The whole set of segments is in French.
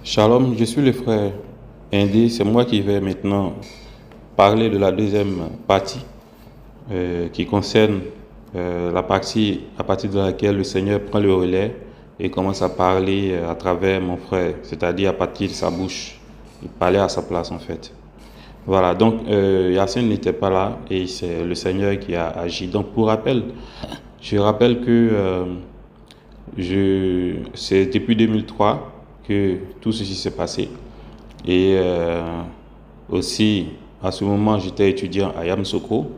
Shalom, je suis le frère Indé. C'est moi qui vais maintenant parler de la deuxième partie qui concerne la partie à partir de laquelle le Seigneur prend le relais et commence à parler à travers mon frère, c'est-à-dire à partir de sa bouche. Il parlait à sa place en fait. Voilà, donc Yacine n'était pas là et c'est le Seigneur qui a agi. Donc pour rappel, je rappelle que c'est depuis 2003 que tout ceci s'est passé. Et aussi, à ce moment, j'étais étudiant à Yamoussoukro.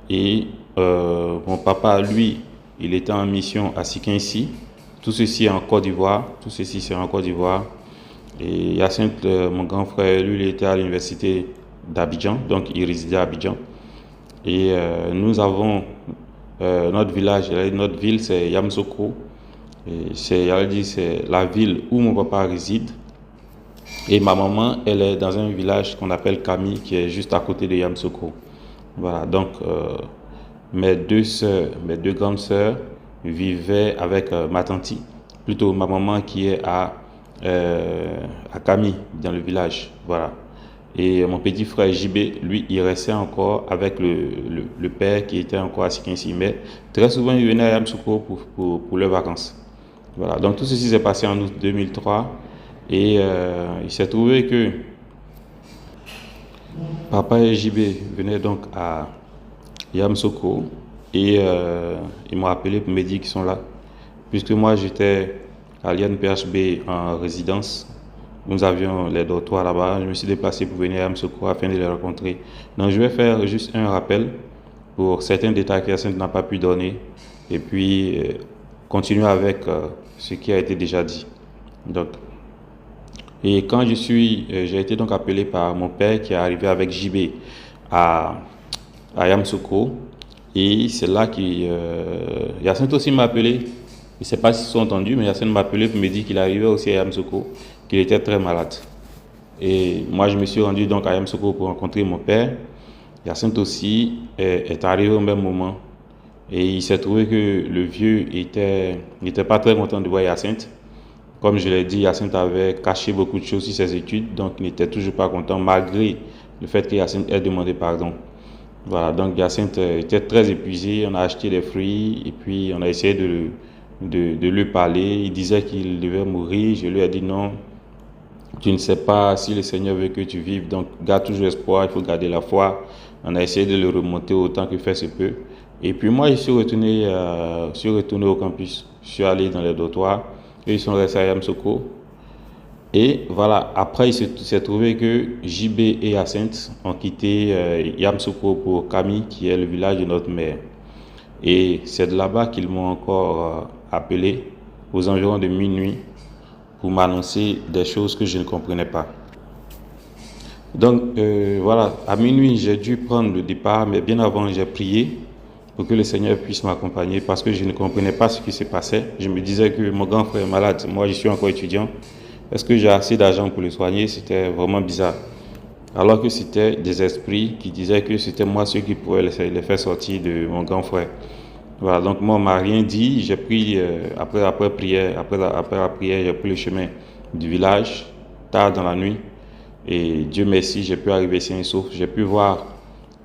Et mon papa, lui, il était en mission à Sikinsi. Tout ceci est en Côte d'Ivoire. Tout ceci, c'est en Côte d'Ivoire. Et Yacinthe, mon grand frère, lui, il était à l'université d'Abidjan. Donc, il résidait à Abidjan. Et nous avons notre village, notre ville, c'est Yamoussoukro. C'est la ville où mon papa réside. Et ma maman, elle est dans un village qu'on appelle Kami, qui est juste à côté de Yamoussoukro. Voilà, donc mes deux grandes sœurs vivaient avec ma tante, plutôt ma maman qui est à Kami, dans le village. Voilà. Et mon petit frère JB, lui, il restait encore avec le père qui était encore à Sikinsi. Mais très souvent, il venait à Yamoussoukro pour leurs vacances. Voilà, donc tout ceci s'est passé en août 2003 et il s'est trouvé que papa et JB venaient donc à Yamoussoukro et ils m'ont appelé pour me dire qu'ils sont là. Puisque moi j'étais à l'INPHB en résidence, nous avions les dortoirs là-bas, je me suis déplacé pour venir à Yamoussoukro afin de les rencontrer. Donc je vais faire juste un rappel pour certains détails que Yacine n'a pas pu donner et puis continuer avec ce qui a été déjà dit. Donc, et quand j'ai été donc appelé par mon père qui est arrivé avec JB à Yamoussoukro, et c'est là que Yacine aussi m'a appelé. Je ne sais pas s'ils sont entendus, mais Yacine m'a appelé pour me dire qu'il arrivait aussi à Yamoussoukro, qu'il était très malade. Et moi, je me suis rendu donc à Yamoussoukro pour rencontrer mon père. Yacine aussi est arrivé au même moment. Et il s'est trouvé que le vieux n'était pas très content de voir Yacinthe. Comme je l'ai dit, Yacinthe avait caché beaucoup de choses sur ses études, donc il n'était toujours pas content, malgré le fait que Yacinthe ait demandé pardon. Voilà, donc Yacinthe était très épuisé, on a acheté des fruits, et puis on a essayé de lui parler. Il disait qu'il devait mourir, je lui ai dit non, tu ne sais pas si le Seigneur veut que tu vives, donc garde toujours espoir, il faut garder la foi. On a essayé de le remonter autant que faire se peut. Et puis moi, je suis retourné au campus. Je suis allé dans les dortoirs. Eux, ils sont restés à Yamoussoukro. Et voilà, après, il s'est trouvé que JB et Yacinthe ont quitté Yamoussoukro pour Kami, qui est le village de notre mère. Et c'est de là-bas qu'ils m'ont encore appelé aux environs de minuit pour m'annoncer des choses que je ne comprenais pas. Donc voilà, à minuit, j'ai dû prendre le départ, mais bien avant, j'ai prié pour que le Seigneur puisse m'accompagner parce que je ne comprenais pas ce qui se passait. Je me disais que mon grand frère est malade, moi je suis encore étudiant. Est-ce que j'ai assez d'argent pour le soigner? C'était vraiment bizarre. Alors que c'était des esprits qui disaient que c'était moi ceux qui pouvaient les faire sortir de mon grand frère. Voilà, donc moi on m'a rien dit. J'ai pris, après la prière, j'ai pris le chemin du village, tard dans la nuit. Et Dieu merci, j'ai pu arriver sain et sauf. J'ai pu voir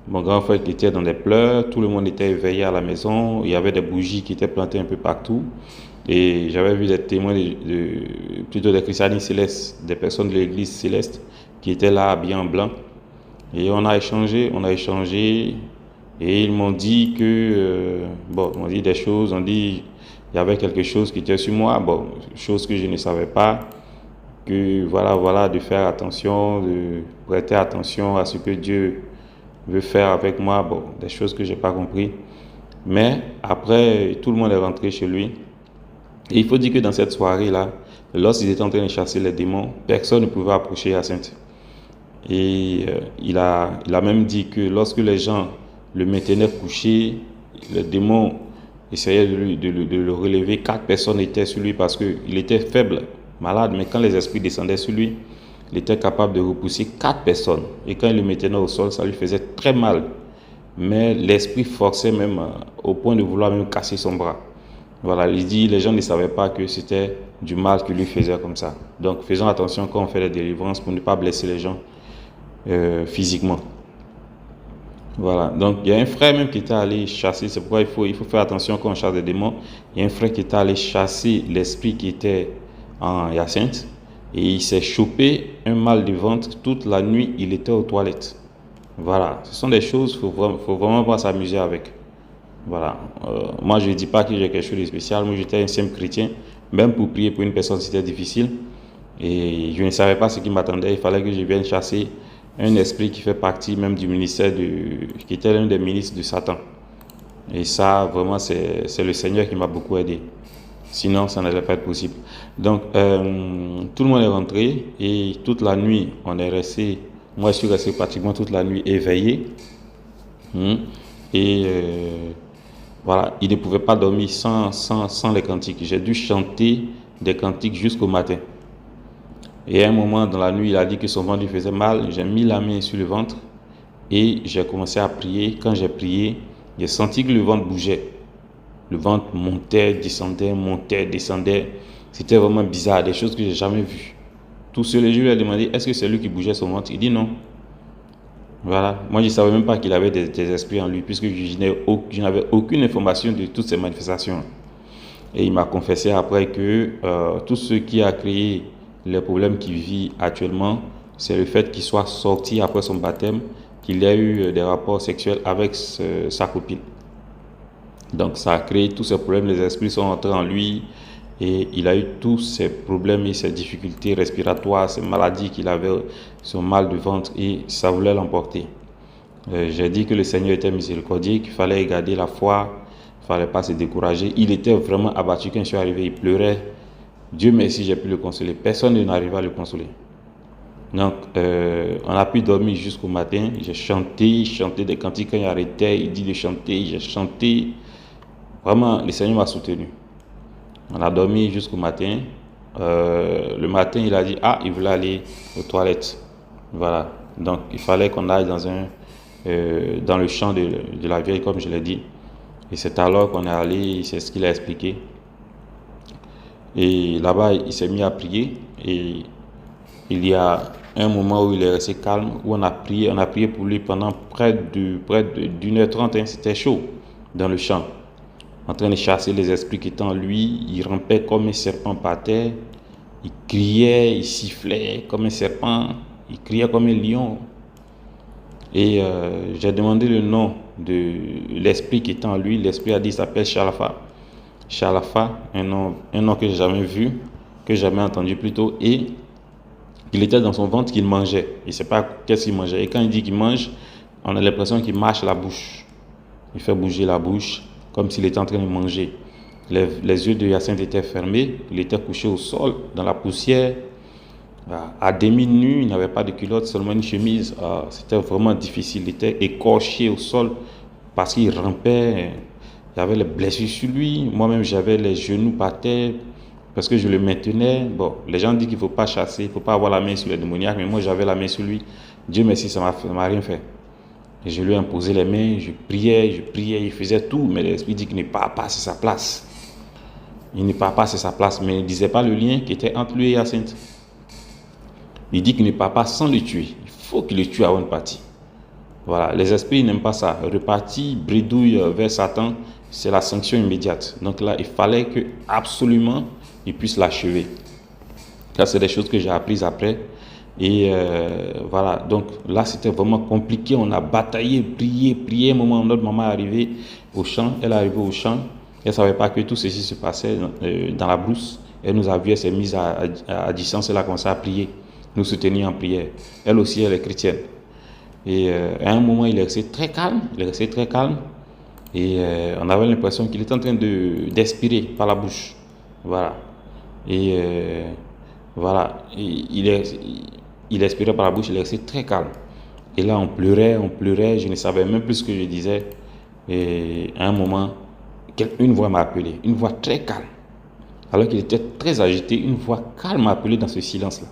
mon grand frère qui était dans des pleurs, tout le monde était éveillé à la maison, il y avait des bougies qui étaient plantées un peu partout. Et j'avais vu des témoins, plutôt des christianistes célestes, des personnes de l'église céleste qui étaient là habillés en blanc. Et on a échangé, et ils m'ont dit que, ils m'ont dit des choses, on dit il y avait quelque chose qui était sur moi, chose que je ne savais pas, que voilà, de faire attention, de prêter attention à ce que Dieu veut faire avec moi, des choses que j'ai pas compris. Mais après, tout le monde est rentré chez lui. Et il faut dire que dans cette soirée-là, lorsqu'ils étaient en train de chasser les démons, personne ne pouvait approcher Yacinthe. Et il a même dit que lorsque les gens le maintenaient couché, les démons essayaient de le relever. 4 personnes étaient sur lui parce qu'il était faible, malade, mais quand les esprits descendaient sur lui, il était capable de repousser 4 personnes. Et quand il le maintenait au sol, ça lui faisait très mal. Mais l'esprit forçait même au point de vouloir même casser son bras. Voilà, il dit, les gens ne savaient pas que c'était du mal qu'il lui faisait comme ça. Donc, faisons attention quand on fait les délivrances pour ne pas blesser les gens physiquement. Voilà, donc il y a un frère même qui était allé chasser, c'est pourquoi il faut faire attention quand on chasse des démons. Il y a un frère qui était allé chasser l'esprit qui était en Hyacinthe et il s'est chopé un mal de ventre toute la nuit, il était aux toilettes. Voilà, ce sont des choses, faut vraiment pas s'amuser avec. Voilà, moi je ne dis pas que j'ai quelque chose de spécial, moi j'étais un simple chrétien, même pour prier pour une personne c'était difficile et je ne savais pas ce qui m'attendait, il fallait que je vienne chasser un esprit qui fait partie même du ministère, qui était l'un des ministres de Satan. Et ça, vraiment, c'est le Seigneur qui m'a beaucoup aidé. Sinon, ça n'allait pas être possible. Donc, tout le monde est rentré et toute la nuit, on est resté, moi je suis resté pratiquement toute la nuit éveillé. Et voilà, il ne pouvait pas dormir sans les cantiques. J'ai dû chanter des cantiques jusqu'au matin. Et à un moment dans la nuit, il a dit que son ventre lui faisait mal. J'ai mis la main sur le ventre et j'ai commencé à prier. Quand j'ai prié, j'ai senti que le ventre bougeait. Le ventre montait, descendait, montait, descendait. C'était vraiment bizarre, des choses que j'ai jamais vues. Tout seul, je lui ai demandé, est-ce que c'est lui qui bougeait son ventre? Il dit non. Voilà. Moi, je ne savais même pas qu'il avait des esprits en lui, puisque je n'avais aucune information de toutes ces manifestations. Et il m'a confessé après que tout ce qui a créé les problèmes qu'il vit actuellement, c'est le fait qu'il soit sorti après son baptême, qu'il ait eu des rapports sexuels avec sa copine. Donc ça a créé tous ces problèmes, les esprits sont entrés en lui et il a eu tous ces problèmes et ces difficultés respiratoires, ces maladies qu'il avait, son mal de ventre et ça voulait l'emporter. J'ai dit que le Seigneur était miséricordieux, qu'il fallait garder la foi, il ne fallait pas se décourager. Il était vraiment abattu quand je suis arrivé, il pleurait. Dieu merci, j'ai pu le consoler. Personne ne n'arrivait à le consoler. Donc, on a pu dormir jusqu'au matin. J'ai chanté des cantiques quand il arrêtait. Il dit de chanter, j'ai chanté. Vraiment, le Seigneur m'a soutenu. On a dormi jusqu'au matin. Le matin, il a dit, il voulait aller aux toilettes. Voilà. Donc, il fallait qu'on aille dans le champ de la vieille, comme je l'ai dit. Et c'est alors qu'on est allé, c'est ce qu'il a expliqué. Et là-bas, il s'est mis à prier. Et il y a un moment où il est resté calme, où on a prié pour lui pendant près d'une heure trente. C'était chaud dans le champ, en train de chasser les esprits qui étaient en lui. Il rampait comme un serpent par terre. Il criait, il sifflait comme un serpent. Il criait comme un lion. Et j'ai demandé le nom de l'esprit qui était en lui. L'esprit a dit, il s'appelle Chalafa. Chalafa, un nom que j'ai jamais vu, que j'ai jamais entendu plutôt. Et il était dans son ventre qu'il mangeait. Il ne sait pas qu'est-ce qu'il mangeait. Et quand il dit qu'il mange, on a l'impression qu'il mâche la bouche. Il fait bouger la bouche comme s'il était en train de manger. Les yeux de Hyacinthe étaient fermés. Il était couché au sol, dans la poussière. À demi nu, il n'avait pas de culotte, seulement une chemise. C'était vraiment difficile. Il était écorché au sol parce qu'il rampait. Il y avait les blessures sur lui. Moi-même, j'avais les genoux par terre parce que je le maintenais. Bon, les gens disent qu'il ne faut pas chasser, il ne faut pas avoir la main sur les démoniaques, mais moi, j'avais la main sur lui. Dieu merci, ça ne m'a rien fait. Et je lui ai imposé les mains, je priais, il faisait tout, mais l'esprit dit qu'il ne part pas, c'est sa place. Il ne part pas, c'est sa place, mais il ne disait pas le lien qui était entre lui et Hyacinthe. Il dit qu'il ne part pas sans le tuer. Il faut qu'il le tue avant de partir. Voilà, les esprits n'aiment pas ça. Repartir, bredouille vers Satan, c'est la sanction immédiate. Donc là, il fallait que absolument il puisse l'achever. Ça, c'est des choses que j'ai apprises après. Et voilà, donc là, c'était vraiment compliqué. On a bataillé, prié. Un moment, notre maman est arrivée au champ. Elle est arrivée au champ. Elle ne savait pas que tout ceci se passait dans la brousse. Elle nous a vu, elle s'est mise à distance. Elle a commencé à prier, nous soutenir en prière. Elle aussi, elle est chrétienne. Et à un moment, il est resté très calme. Et on avait l'impression qu'il était en train d'expirer par la bouche. Voilà. Et voilà. Il expirait par la bouche, il est resté très calme. Et là, on pleurait. Je ne savais même plus ce que je disais. Et à un moment, une voix m'a appelé. Une voix très calme. Alors qu'il était très agité, une voix calme m'a appelé dans ce silence-là.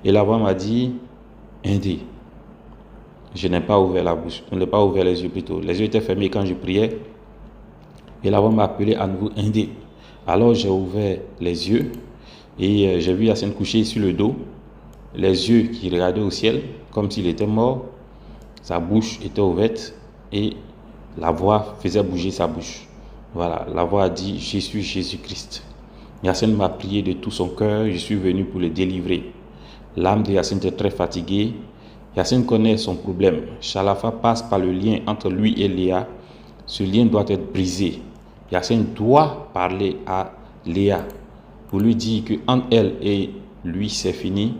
Et la voix m'a dit, Indé. Je n'ai pas ouvert la bouche, je n'ai pas ouvert les yeux plutôt. Les yeux étaient fermés quand je priais. Et la voix m'a appelé à nouveau Indé. Alors j'ai ouvert les yeux et j'ai vu Yacine couché sur le dos, les yeux qui regardaient au ciel comme s'il était mort, sa bouche était ouverte et la voix faisait bouger sa bouche. Voilà, la voix a dit: je suis Jésus-Christ. Yacine m'a prié de tout son cœur, je suis venu pour le délivrer. L'âme de Yacine était très fatiguée. Yacine connaît son problème. Chalafa passe par le lien entre lui et Léa. Ce lien doit être brisé. Yacine doit parler à Léa pour lui dire que entre elle et lui c'est fini,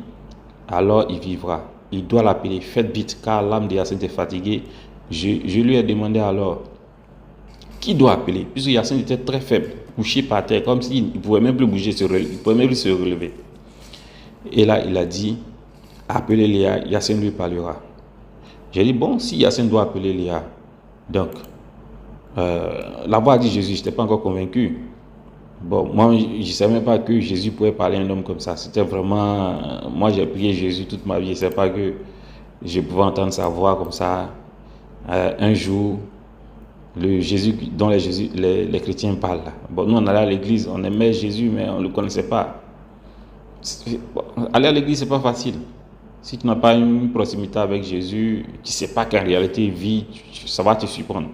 alors il vivra. Il doit l'appeler, faites vite car l'âme de Yacine est fatiguée. Je lui ai demandé alors qui doit appeler, puisque Yacine était très faible, couché par terre, comme s'il ne pouvait même plus bouger, il ne pouvait même plus se relever. Et là, il a dit: appelez Léa, Yacine lui parlera. J'ai dit: bon, si Yacine doit appeler Léa, donc, la voix a dit Jésus, je n'étais pas encore convaincu. Bon, moi, je ne savais même pas que Jésus pouvait parler à un homme comme ça. C'était vraiment... moi, j'ai prié Jésus toute ma vie. Je ne savais pas que je pouvais entendre sa voix comme ça. Un jour, le Jésus dont les chrétiens parlent. Bon, nous, on allait à l'église, on aimait Jésus, mais on ne le connaissait pas. Bon, aller à l'église, ce n'est pas facile. Si tu n'as pas une proximité avec Jésus, tu ne sais pas qu'en réalité, il vit, ça va te surprendre.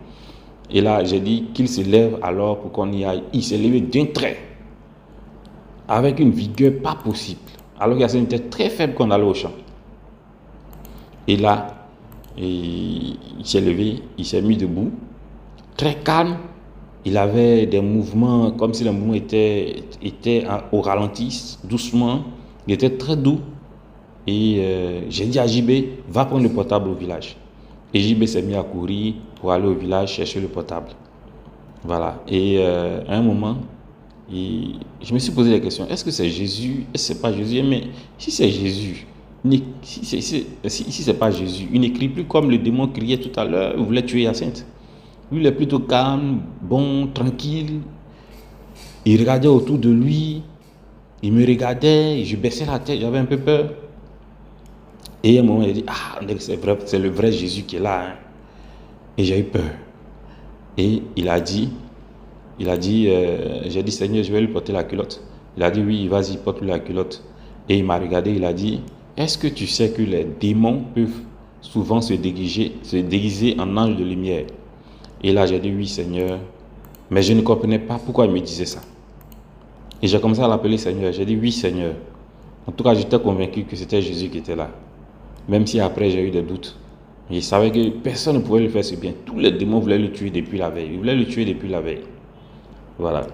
Et là, j'ai dit qu'il se lève alors pour qu'on y aille. Il s'est levé d'un trait, avec une vigueur pas possible. Alors qu'il était très faible quand on allait au champ. Et là, il s'est levé, il s'est mis debout, très calme. Il avait des mouvements comme si les mouvements étaient au ralenti, doucement. Il était très doux. Et j'ai dit à JB, va prendre le portable au village. Et JB s'est mis à courir pour aller au village chercher le portable. Voilà. Et à un moment, je me suis posé la question, est-ce que c'est Jésus? Est-ce que c'est pas Jésus? Mais si c'est Jésus, si c'est pas Jésus, il n'écrit plus comme le démon criait tout à l'heure, il voulait tuer Hyacinthe. Lui, il est plutôt calme, bon, tranquille. Il regardait autour de lui. Il me regardait, je baissais la tête, j'avais un peu peur. Et à un moment, il a dit, ah, c'est vrai, c'est le vrai Jésus qui est là. Hein. Et j'ai eu peur. Et il a dit, j'ai dit, Seigneur, je vais lui porter la culotte. Il a dit, oui, vas-y, porte-lui la culotte. Et il m'a regardé, il a dit, est-ce que tu sais que les démons peuvent souvent se déguiser en ange de lumière? Et là, j'ai dit, oui, Seigneur. Mais je ne comprenais pas pourquoi il me disait ça. Et j'ai commencé à l'appeler Seigneur. J'ai dit, oui, Seigneur. En tout cas, j'étais convaincu que c'était Jésus qui était là. Même si après, j'ai eu des doutes. Je savais que personne ne pouvait lui faire ce bien. Tous les démons voulaient le tuer depuis la veille. Ils voulaient le tuer depuis la veille. Voilà.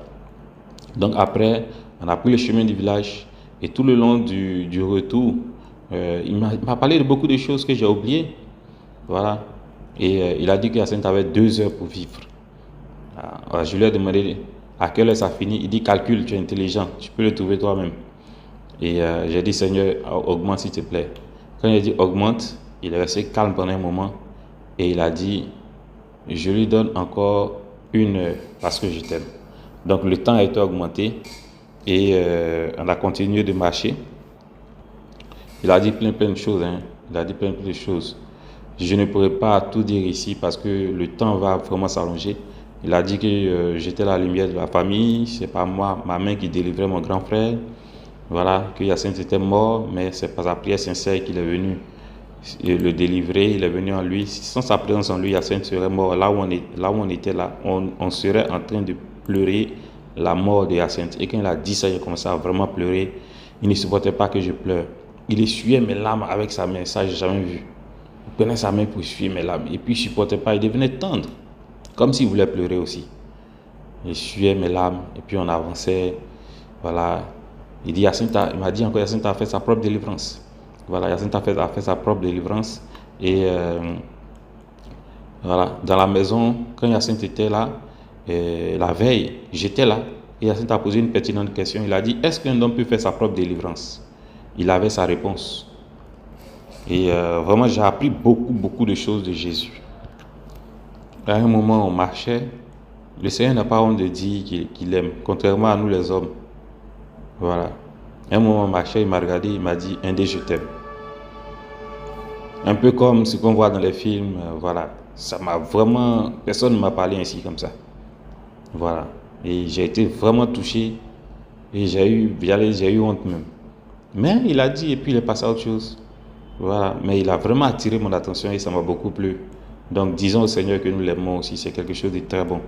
Donc après, on a pris le chemin du village. Et tout le long du retour, il m'a parlé de beaucoup de choses que j'ai oubliées. Voilà. Et il a dit que Hyacinthe avait 2 heures pour vivre. Alors, je lui ai demandé à quelle heure ça finit. Il dit, calcule, tu es intelligent. Tu peux le trouver toi-même. Et j'ai dit, Seigneur, augmente s'il te plaît. Quand il a dit augmente, il est resté calme pendant un moment. Et il a dit, je lui donne encore 1 heure parce que je t'aime. Donc le temps a été augmenté. Et on a continué de marcher. Il a dit plein de choses. Hein. Il a dit plein de choses. Je ne pourrais pas tout dire ici parce que le temps va vraiment s'allonger. Il a dit que j'étais la lumière de la famille. C'est pas moi, ma main qui délivrait mon grand frère. Voilà, que Hyacinthe était mort, mais c'est par sa prière sincère qu'il est venu le délivrer. Il est venu en lui. Sans sa présence en lui, Hyacinthe serait mort. Là où on était là, on serait en train de pleurer la mort de Hyacinthe. Et quand il a dit ça, j'ai commencé à vraiment pleurer. Il ne supportait pas que je pleure. Il essuyait mes larmes avec sa main. Ça, je n'ai jamais vu. Il prenait sa main pour essuyer mes larmes. Et puis, il ne supportait pas. Il devenait tendre. Comme s'il voulait pleurer aussi. Il essuyait mes larmes. Et puis, on avançait. Voilà. Il m'a dit encore, Hyacinthe a fait sa propre délivrance. Voilà, Hyacinthe a fait sa propre délivrance. Et voilà, dans la maison, quand Hyacinthe était là, la veille, j'étais là. Et Hyacinthe a posé une pertinente question. Il a dit, est-ce qu'un homme peut faire sa propre délivrance? Il avait sa réponse. Et vraiment, j'ai appris beaucoup de choses de Jésus. À un moment, on marchait. Le Seigneur n'a pas honte de dire qu'il aime, contrairement à nous les hommes. Voilà. Un moment, on marchait, il m'a regardé, il m'a dit, Indé, je t'aime. Un peu comme ce qu'on voit dans les films, voilà. Ça m'a vraiment... Personne ne m'a parlé ainsi comme ça. Voilà. Et j'ai été vraiment touché. Et j'ai eu honte même. Mais il a dit et puis il est passé à autre chose. Voilà. Mais il a vraiment attiré mon attention et ça m'a beaucoup plu. Donc disons au Seigneur que nous l'aimons aussi. C'est quelque chose de très bon.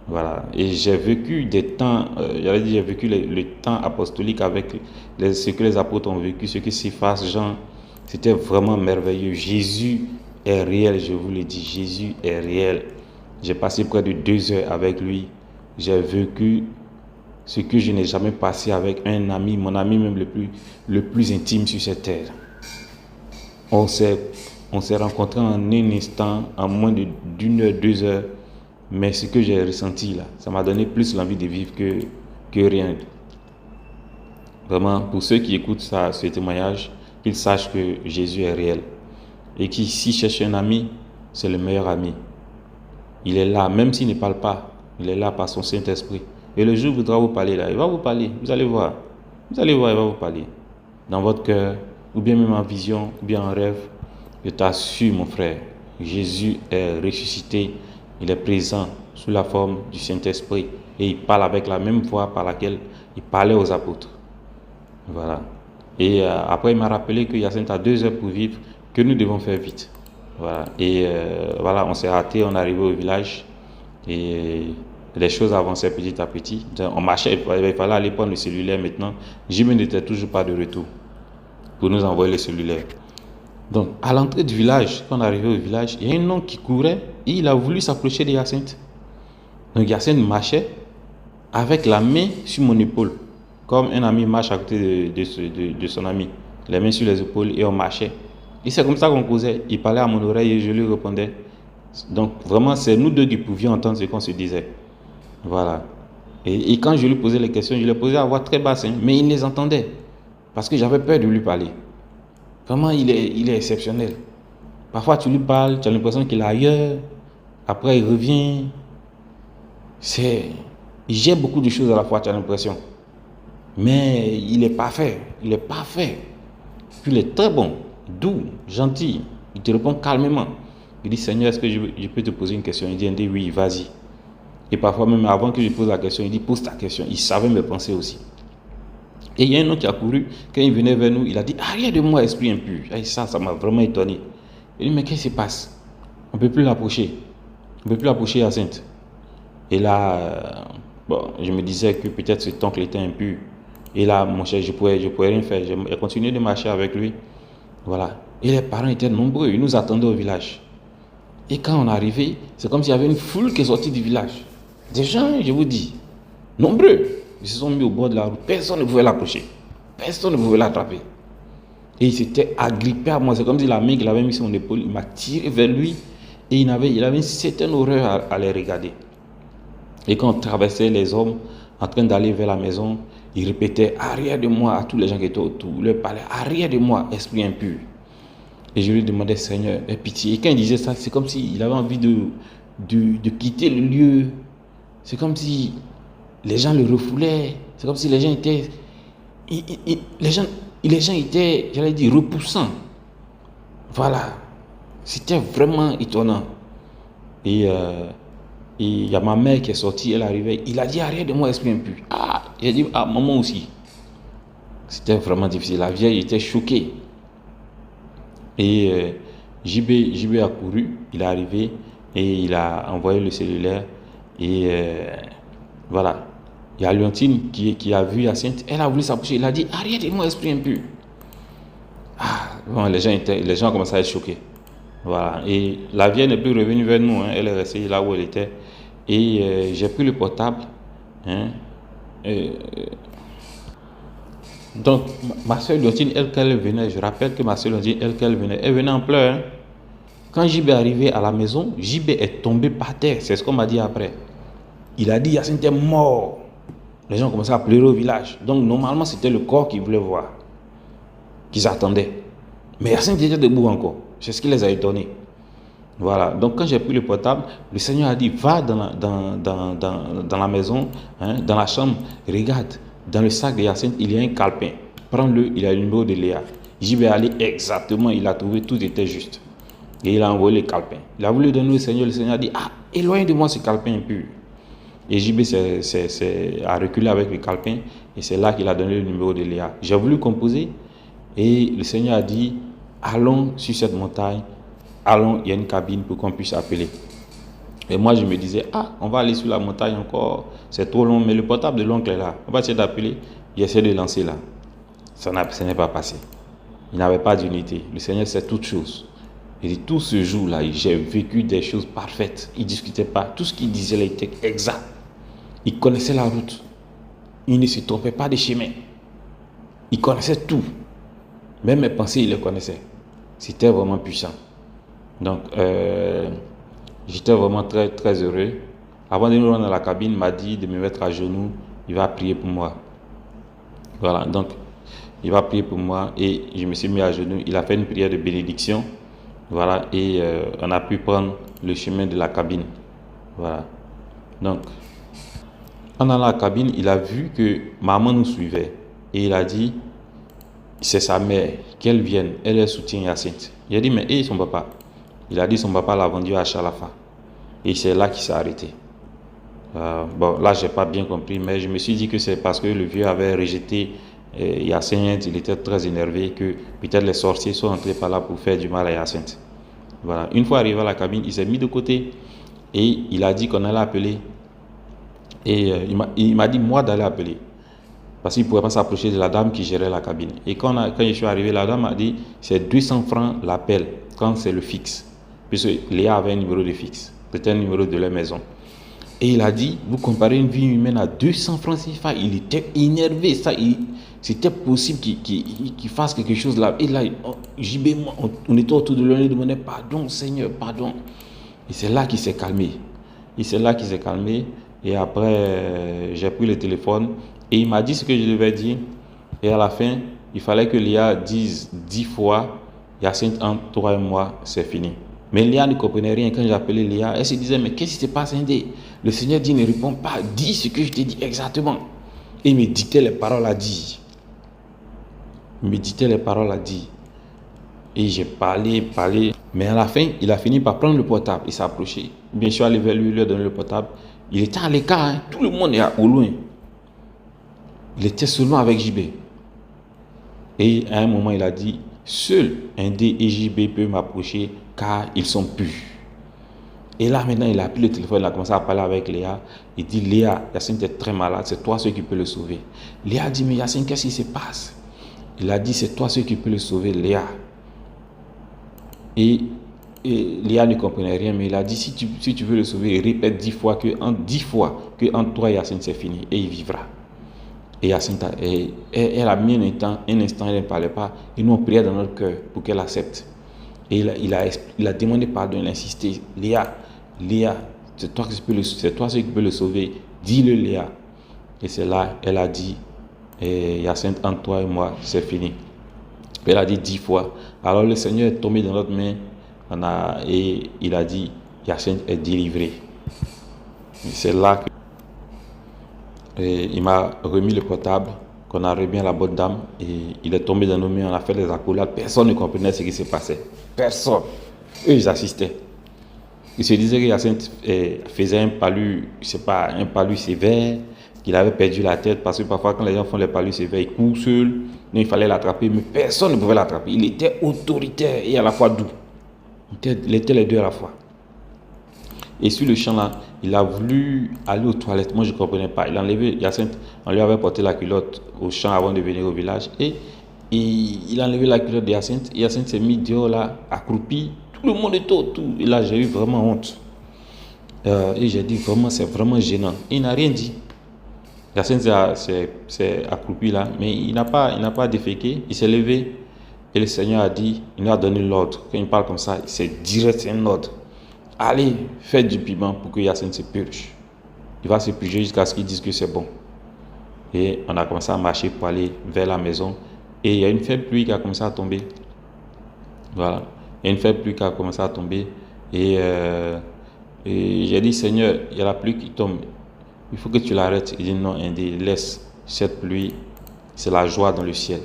Voilà. Et j'ai vécu des temps, j'ai vécu le temps apostolique avec ce que les apôtres ont vécu, ce que Cephas, Jean, c'était vraiment merveilleux. Jésus est réel, je vous le dis. Jésus est réel. J'ai passé près de 2 heures avec lui. J'ai vécu ce que je n'ai jamais passé avec un ami, mon ami même le plus intime sur cette terre. On s'est rencontrés en un instant, en moins d'une heure, 2 heures. Mais ce que j'ai ressenti là, ça m'a donné plus l'envie de vivre que rien. Vraiment, pour ceux qui écoutent ce témoignage, qu'ils sachent que Jésus est réel. Et qui, s'il cherche un ami, c'est le meilleur ami. Il est là, même s'il ne parle pas, il est là par son Saint-Esprit. Et le jour où il voudra vous parler là, il va vous parler, vous allez voir. Vous allez voir, il va vous parler. Dans votre cœur, ou bien même en vision, ou bien en rêve. Je t'assure mon frère, Jésus est ressuscité. Il est présent sous la forme du Saint-Esprit et il parle avec la même voix par laquelle il parlait aux apôtres. Voilà. Et après, il m'a rappelé qu'il y a 2 heures pour vivre, que nous devons faire vite. Voilà. Et voilà, on s'est hâté, on est arrivé au village et les choses avançaient petit à petit. On marchait, il fallait aller prendre le cellulaire maintenant. Jimmy n'était toujours pas de retour pour nous envoyer le cellulaire. Donc, à l'entrée du village, quand on est arrivé au village, il y a un homme qui courait et il a voulu s'approcher de Hyacinthe. Donc, Hyacinthe marchait avec la main sur mon épaule, comme un ami marche à côté de son ami, les mains sur les épaules, et on marchait. Et c'est comme ça qu'on causait. Il parlait à mon oreille et je lui répondais. Donc, vraiment, c'est nous deux qui pouvions entendre ce qu'on se disait. Voilà. Et quand je lui posais les questions, je les posais à voix très basse, mais il les entendait, parce que j'avais peur de lui parler. Vraiment, il est exceptionnel. Parfois, tu lui parles, tu as l'impression qu'il est ailleurs. Après, il revient. Il gère beaucoup de choses à la fois, tu as l'impression. Mais il est parfait. Il est parfait. Puis il est très bon, doux, gentil. Il te répond calmement. Il dit, Seigneur, est-ce que je peux te poser une question? Il dit, oui, vas-y. Et parfois, même avant que je pose la question, il dit, pose ta question. Il savait mes pensées aussi. Et il y a un autre qui a couru, quand il venait vers nous, il a dit, arrière de moi, esprit impur. Et ça m'a vraiment étonné. Il dit, mais qu'est-ce qui se passe? On ne peut plus l'approcher. On ne peut plus l'approcher à Sainte. Et là, je me disais que peut-être cet oncle était impur. Et là, mon cher, je pouvais rien faire. J'ai continué de marcher avec lui. Voilà. Et les parents étaient nombreux. Ils nous attendaient au village. Et quand on est arrivé, c'est comme s'il y avait une foule qui est sortie du village. Des gens, je vous dis, nombreux. Ils se sont mis au bord de la route. Personne ne pouvait l'approcher. Personne ne pouvait l'attraper. Et il s'était agrippé à moi. C'est comme si la main qu'il avait mis sur mon épaule, il m'a tiré vers lui. Et il avait une certaine horreur à les regarder. Et quand on traversait les hommes en train d'aller vers la maison, il répétait arrière de moi à tous les gens qui étaient autour. Il leur parlait arrière de moi, esprit impur. Et je lui demandais, Seigneur, aie pitié. Et quand il disait ça, c'est comme s'il avait envie de quitter le lieu. C'est comme si les gens le refoulaient. C'est comme si les gens étaient... Les gens étaient, j'allais dire, repoussants. Voilà. C'était vraiment étonnant. Et il y a ma mère qui est sortie, elle arrivait. Il a dit, arrière de moi, esprit impur. Ah, il a dit, ah, maman aussi. C'était vraiment difficile. La vieille était choquée. Et JB a couru, il est arrivé et il a envoyé le cellulaire. Et voilà. Il y a Léontine qui a vu Hyacinthe, elle a voulu s'approcher, il a dit, arrière de moi, esprit impur. Ah, bon, les gens commençaient à être choqués. Voilà. Et la vieille n'est plus revenue vers nous, elle est restée là où elle était. Et j'ai pris le portable. Donc, ma soeur Léontine, elle venait, je rappelle que ma soeur Léontine, elle venait en pleurs. Quand JB est arrivé à la maison, JB est tombé par terre, c'est ce qu'on m'a dit après. Il a dit, Hyacinthe est mort. Les gens commençaient à pleurer au village. Donc, normalement, c'était le corps qu'ils voulaient voir, qu'ils attendaient. Mais Hyacinthe était debout encore. C'est ce qui les a étonnés. Voilà. Donc, quand j'ai pris le portable, le Seigneur a dit, va dans la maison, dans la chambre, regarde. Dans le sac de Hyacinthe, il y a un calepin. Prends-le, il a le numéro de Léa. J'y vais aller exactement, il a trouvé, tout était juste. Et il a envoyé le calepin. Il a voulu donner au Seigneur, le Seigneur a dit, ah, éloigne de moi ce calepin impur. Et JB a reculé avec le calepin et c'est là qu'il a donné le numéro de Léa. J'ai voulu composer et le Seigneur a dit, allons sur cette montagne, allons, il y a une cabine pour qu'on puisse appeler. Et moi je me disais, on va aller sur la montagne encore, c'est trop long, mais le portable de l'oncle est là, on va essayer d'appeler, il essaie de lancer là. Ça n'est pas passé. Il n'avait pas d'unité. Le Seigneur sait toutes choses. Et tout ce jour-là, j'ai vécu des choses parfaites. Il ne discutait pas. Tout ce qu'il disait là était exact. Il connaissait la route. Il ne se trompait pas des chemins. Il connaissait tout. Même mes pensées, il les connaissait. C'était vraiment puissant. Donc, j'étais vraiment très, très heureux. Avant de nous rendre dans la cabine, il m'a dit de me mettre à genoux. Il va prier pour moi. Voilà, donc, il va prier pour moi et je me suis mis à genoux. Il a fait une prière de bénédiction. Voilà, et on a pu prendre le chemin de la cabine. Voilà. Donc, pendant la cabine, il a vu que maman nous suivait. Et il a dit, c'est sa mère, qu'elle vienne. Elle soutient Hyacinthe. Il a dit, mais et son papa? Il a dit, son papa l'a vendu à Chalafa. Et c'est là qu'il s'est arrêté. Bon, là, je n'ai pas bien compris, mais je me suis dit que c'est parce que le vieux avait rejeté Hyacinthe. Il était très énervé que peut-être les sorciers sont entrés par là pour faire du mal à Hyacinthe. Voilà. Une fois arrivé à la cabine, il s'est mis de côté et il a dit qu'on allait appeler. Et il m'a dit moi d'aller appeler parce qu'il ne pouvait pas s'approcher de la dame qui gérait la cabine. Et quand je suis arrivé, la dame m'a dit c'est 200 francs l'appel quand c'est le fixe. Puisque Léa avait un numéro de fixe. C'était un numéro de leur maison. Et il a dit, vous comparez une vie humaine à 200 francs CFA. Il était énervé. C'était possible qu'il fasse quelque chose là. Et là, JB, on était autour de lui, on lui demandait pardon, Seigneur, pardon. Et c'est là qu'il s'est calmé. Et après, j'ai pris le téléphone et il m'a dit ce que je devais dire. Et à la fin, il fallait que Léa dise 10 fois, Hyacinthe, entre toi et moi, c'est fini. Mais Léa ne comprenait rien. Quand j'appelais Léa, elle se disait, mais qu'est-ce qui se passe, Indé? Le Seigneur dit, ne réponds pas, dis ce que je t'ai dit exactement. Et il me dictait les paroles à dire. Et j'ai parlé. Mais à la fin, il a fini par prendre le portable. Il s'est approché. Bien sûr, allé vers lui, lui a donné le portable. Il était à l'écart. Hein. Tout le monde est au loin. Il était seulement avec JB. Et à un moment, il a dit, seul Indé et JB peuvent m'approcher car ils sont purs. Et là, maintenant, il a pris le téléphone, il a commencé à parler avec Léa. Il dit, Léa, Hyacinthe est très malade, c'est toi celui qui peux le sauver. Léa a dit, mais Hyacinthe, qu'est-ce qui se passe? Il a dit, c'est toi celui qui peux le sauver, Léa. Et Léa ne comprenait rien, mais il a dit, si tu veux le sauver, répète 10 fois que entre toi et Hyacinthe, c'est fini, et il vivra. Et Hyacinthe, elle a mis un instant, elle ne parlait pas, et nous on priait dans notre cœur pour qu'elle accepte. Et il a demandé pardon, il a insisté, Léa, c'est toi qui peux le sauver, dis-le Léa. Et c'est là, elle a dit, Hyacinthe, entre toi et moi, c'est fini. Elle a dit 10 fois. Alors le Seigneur est tombé dans notre main, et il a dit, Hyacinthe est délivré. C'est là qu'il m'a remis le portable, qu'on a remis à la bonne dame, et il est tombé dans nos mains, on a fait des accolades, personne ne comprenait ce qui se passait. Personne. Eux, ils assistaient. Ils se disaient que Hyacinthe faisait un palu sévère, qu'il avait perdu la tête, parce que parfois, quand les gens font les palus sévères, ils courent seuls, donc il fallait l'attraper, mais personne ne pouvait l'attraper. Il était autoritaire et à la fois doux. Il était les deux à la fois. Et sur le champ là, il a voulu aller aux toilettes. Moi, je ne comprenais pas. Il a enlevé Hyacinthe, on lui avait porté la culotte au champ avant de venir au village. Et il a enlevé la culotte de Hyacinthe. Hyacinthe s'est mis dehors là, accroupi. Tout le monde était autour. Et là, j'ai eu vraiment honte. Et j'ai dit, vraiment, c'est vraiment gênant. Et il n'a rien dit. Hyacinthe s'est accroupi là, mais il n'a pas déféqué. Il s'est levé. Et le Seigneur a dit, il nous a donné l'ordre. Quand il parle comme ça, c'est direct, c'est un ordre. Allez, faites du piment pour que Hyacinthe se purge. Il va se purger jusqu'à ce qu'il dise que c'est bon. Et on a commencé à marcher pour aller vers la maison. Et il y a une faible pluie qui a commencé à tomber. Voilà. Il y a une faible pluie qui a commencé à tomber. Et j'ai dit, Seigneur, il y a la pluie qui tombe. Il faut que tu l'arrêtes. Il dit, non, Indé, laisse cette pluie. C'est la joie dans le ciel.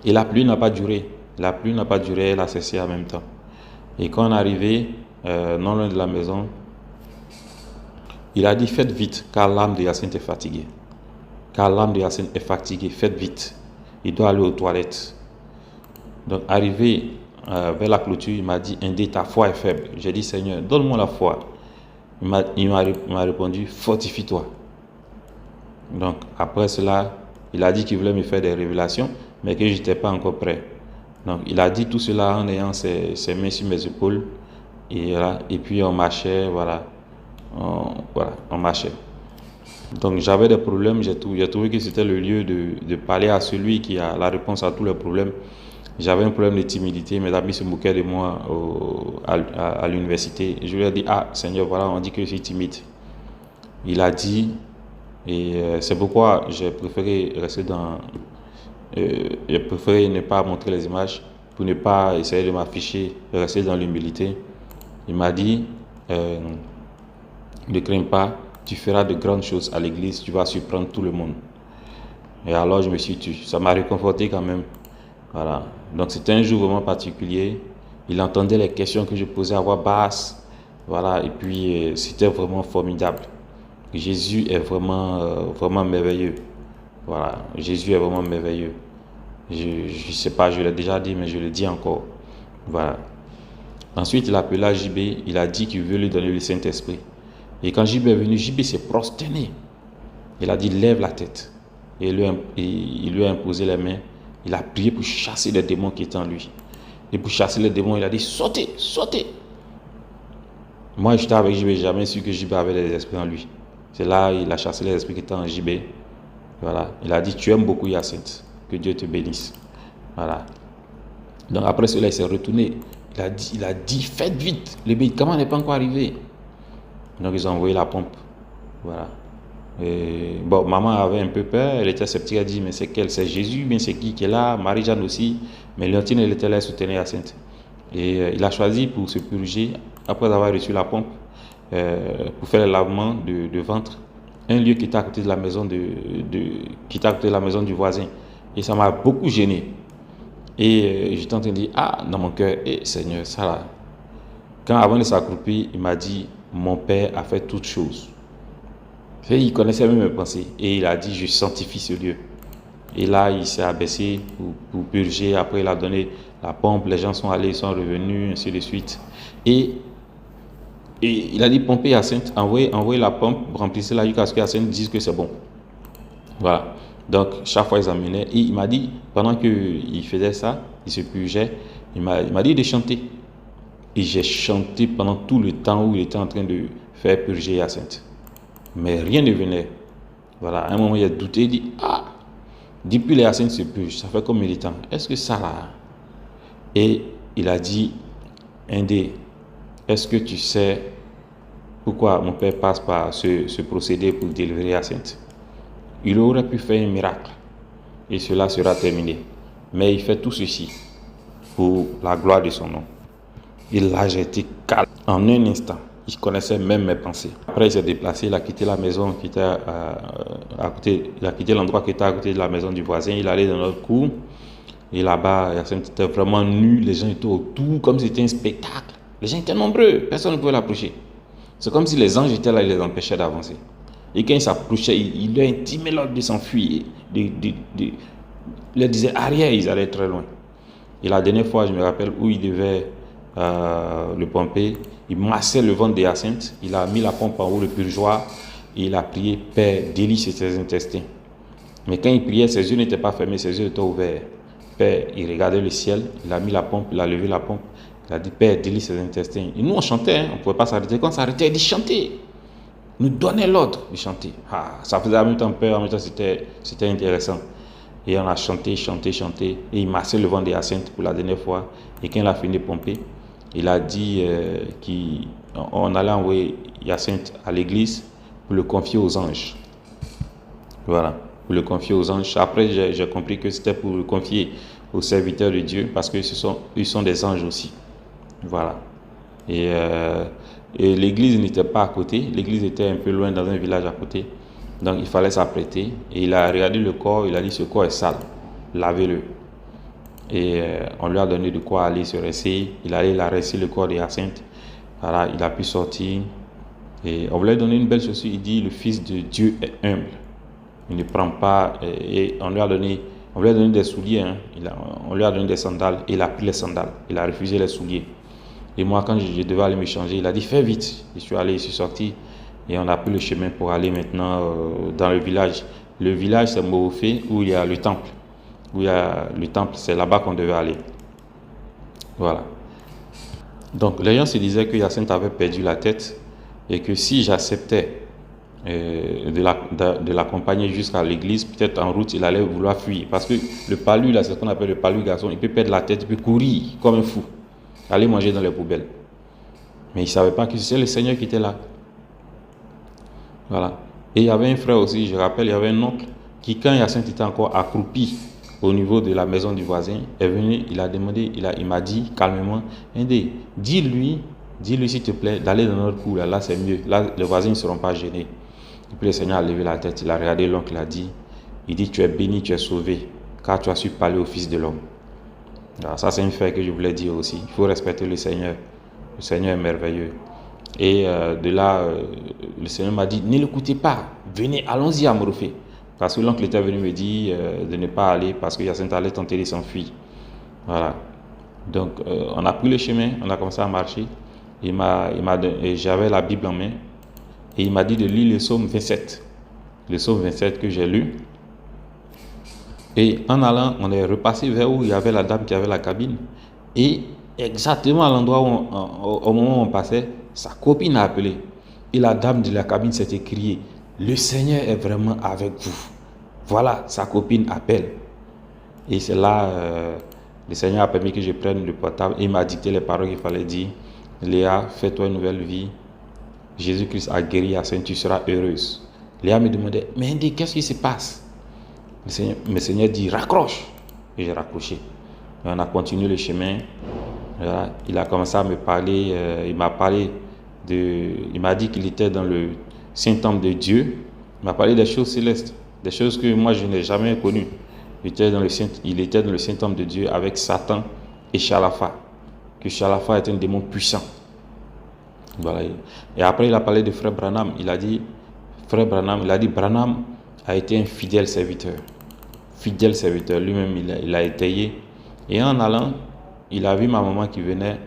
Et la pluie n'a pas duré. Elle a cessé en même temps. Et quand on est arrivé, non loin de la maison, Il a dit, faites vite, car l'âme de Hyacinthe est fatiguée. Car l'âme de Hyacinthe est fatiguée, faites vite. Il doit aller aux toilettes. Donc, arrivé vers la clôture, il m'a dit, Indé, ta foi est faible. J'ai dit, Seigneur, donne-moi la foi. Il m'a répondu, fortifie-toi. Donc, après cela, il a dit qu'il voulait me faire des révélations, mais que je n'étais pas encore prêt. Donc, il a dit tout cela en ayant ses mains sur mes épaules. Et puis, on marchait, voilà. On marchait. Donc, j'avais des problèmes. J'ai trouvé que c'était le lieu de parler à celui qui a la réponse à tous les problèmes. J'avais un problème de timidité. Mes amis se moquaient de moi à l'université. Je lui ai dit, ah, Seigneur, voilà, on dit que je suis timide. Il a dit, et c'est pourquoi j'ai préféré rester j'ai préféré ne pas montrer les images pour ne pas essayer de m'afficher, rester dans l'humilité. Il m'a dit, ne crains pas, tu feras de grandes choses à l'église, tu vas surprendre tout le monde. Et alors je me suis tué. Ça m'a réconforté quand même. Voilà. Donc c'était un jour vraiment particulier. Il entendait les questions que je posais à voix basse. Voilà. Et puis c'était vraiment formidable. Jésus est vraiment merveilleux. Voilà. Jésus est vraiment merveilleux. Je ne sais pas, je l'ai déjà dit, mais je le dis encore. Voilà. Ensuite, il appela JB. Il a dit qu'il veut lui donner le Saint-Esprit. Et quand JB est venu, JB s'est prosterné. Il a dit, lève la tête. Et il lui a imposé les mains. Il a prié pour chasser les démons qui étaient en lui. Et pour chasser les démons, il a dit, sautez, sautez. Moi, j'étais avec JB, j'ai jamais su que JB avait des esprits en lui. C'est là, il a chassé les esprits qui étaient en JB. Voilà. Il a dit, tu aimes beaucoup Hyacinthe. Que Dieu te bénisse. Voilà. Donc après cela, il s'est retourné. Il a dit, faites vite. Le médicament n'est pas encore arrivé. Donc ils ont envoyé la pompe. Voilà. Et, bon, maman avait un peu peur. Elle était sceptique. Elle a dit, mais c'est quel? C'est Jésus? Bien c'est qui est là? Marie-Jeanne aussi. Mais Léontine, elle était là, elle soutenait Hyacinthe. Et il a choisi pour se purger, après avoir reçu la pompe, pour faire le lavement de ventre, un lieu qui était à côté de la maison qui était à côté de la maison du voisin. Et ça m'a beaucoup gêné. Et j'étais en train de dire, ah, dans mon cœur, Seigneur, ça là. Quand avant de s'accroupir, il m'a dit, mon père a fait toutes choses. Et il connaissait même mes pensées. Et il a dit, je sanctifie ce lieu. Et là, il s'est abaissé pour purger. Après, il a donné la pompe. Les gens sont allés, ils sont revenus, ainsi de suite. Et il a dit, pompez Hyacinthe, envoyez la pompe, remplissez-la jusqu'à ce que Hyacinthe dise que c'est bon. Voilà. Donc, chaque fois, ils amenaient. Et il m'a dit, pendant qu'il faisait ça, il se purgeait, il m'a dit de chanter. Et j'ai chanté pendant tout le temps où il était en train de faire purger Hyacinthe. Mais rien ne venait. Voilà. À un moment, il a douté, il dit, ah, depuis les Hyacinthe se purge, ça fait combien de temps? Est-ce que ça là? Et il a dit, Indé, est-ce que tu sais pourquoi mon père passe par ce procédé pour délivrer Hyacinthe? Il aurait pu faire un miracle et cela sera terminé. Mais il fait tout ceci pour la gloire de son nom. Et là, j'ai été calme en un instant. Il connaissait même mes pensées. Après, il s'est déplacé, il a quitté la maison qui était à côté, il a quitté l'endroit qui était à côté de la maison du voisin. Il allait dans notre cour. Et là-bas, Hyacinthe était vraiment nu. Les gens étaient autour, comme si c'était un spectacle. Les gens étaient nombreux. Personne ne pouvait l'approcher. C'est comme si les anges étaient là, ils les empêchaient d'avancer. Et quand ils s'approchaient, il leur intimait l'ordre de s'enfuir. Il leur disait arrière, ils allaient très loin. Et la dernière fois, je me rappelle où il devait le pomper, il massait le ventre de Hyacinthe, il a mis la pompe en haut, le purgeoir, et il a prié, Père, délice ses intestins. Mais quand il priait, ses yeux n'étaient pas fermés, ses yeux étaient ouverts. Père, il regardait le ciel, il a mis la pompe, il a levé la pompe, il a dit, Père, délice ses intestins. Et nous, on chantait, on ne pouvait pas s'arrêter. Quand on s'arrêtait, il dit, chantez. Nous donnait l'ordre de chanter. Ah, ça faisait en même temps peur, en même temps c'était intéressant. Et on a chanté, et il massait le ventre de Hyacinthe pour la dernière fois. Et quand il a fini de pomper, il a dit qu'on allait envoyer Hyacinthe à l'église pour le confier aux anges. Voilà, pour le confier aux anges. Après, j'ai compris que c'était pour le confier aux serviteurs de Dieu, parce qu'ils sont des anges aussi. Voilà. Et l'église n'était pas à côté, l'église était un peu loin dans un village à côté. Donc il fallait s'apprêter. Et il a regardé le corps, il a dit, ce corps est sale, lavez-le. Et on lui a donné de quoi aller se rincer. Il allait rincer le corps de Hyacinthe. Voilà, il a pu sortir. Et on voulait donner une belle chaussure. Il dit, le Fils de Dieu est humble. Il ne prend pas. Et on lui a donné des souliers. Hein. On lui a donné des sandales. Il a pris les sandales. Il a refusé les souliers. Et moi, quand je devais aller me changer, il a dit, fais vite. Je suis sorti. Et on a pris le chemin pour aller maintenant dans le village. Le village, c'est Morofé, où il y a le temple. C'est là-bas qu'on devait aller. Voilà. Donc, les gens se disaient que Hyacinthe avait perdu la tête et que si j'acceptais de l'accompagner jusqu'à l'église, peut-être en route, il allait vouloir fuir. Parce que le palu, là, c'est ce qu'on appelle le palu garçon, il peut perdre la tête, il peut courir comme un fou, aller manger dans les poubelles. Mais il ne savait pas que c'est le Seigneur qui était là. Voilà. Et il y avait un frère aussi, je rappelle, il y avait un oncle qui, quand Hyacinthe était encore accroupi au niveau de la maison du voisin, est venu, il a demandé, il m'a dit calmement, dis-lui s'il te plaît d'aller dans notre cour, là c'est mieux, là les voisins ne seront pas gênés. Et puis le Seigneur a levé la tête, il a regardé l'oncle, il dit tu es béni, tu es sauvé, car tu as su parler au Fils de l'homme. Alors, ça c'est un fait que je voulais dire aussi, il faut respecter le Seigneur est merveilleux. Et de là, le Seigneur m'a dit, ne l'écoutez pas, venez, allons-y à Morofé. Parce que l'oncle était venu me dire de ne pas aller parce que Hyacinthe allait tenter de s'enfuir. Voilà. Donc, on a pris le chemin, on a commencé à marcher. Et j'avais la Bible en main. Et il m'a dit de lire le psaume 27. Le psaume 27 que j'ai lu. Et en allant, on est repassé vers où il y avait la dame qui avait la cabine. Et exactement à l'endroit au moment où on passait, sa copine a appelé. Et la dame de la cabine s'est écriée, le Seigneur est vraiment avec vous. Voilà, sa copine appelle. Et c'est là, le Seigneur a permis que je prenne le portable et il m'a dicté les paroles qu'il fallait dire. Léa, fais-toi une nouvelle vie. Jésus-Christ a guéri Hyacinthe, tu seras heureuse. Léa me demandait, mais Ndé, qu'est-ce qui se passe? Le Seigneur dit, raccroche. Et j'ai raccroché. Et on a continué le chemin. Voilà. Il a commencé à me parler, il m'a dit qu'il était dans le Saint-Temple de Dieu. Il m'a parlé des choses célestes, des choses que moi je n'ai jamais connues. Il était dans le Saint-Temple de Dieu avec Satan et Chalafa. Que Chalafa est un démon puissant. Voilà. Et après il a parlé de Frère Branham. Il a dit, Branham a été un fidèle serviteur. Fidèle serviteur. Lui-même, il a étayé. Et en allant, il a vu ma maman qui venait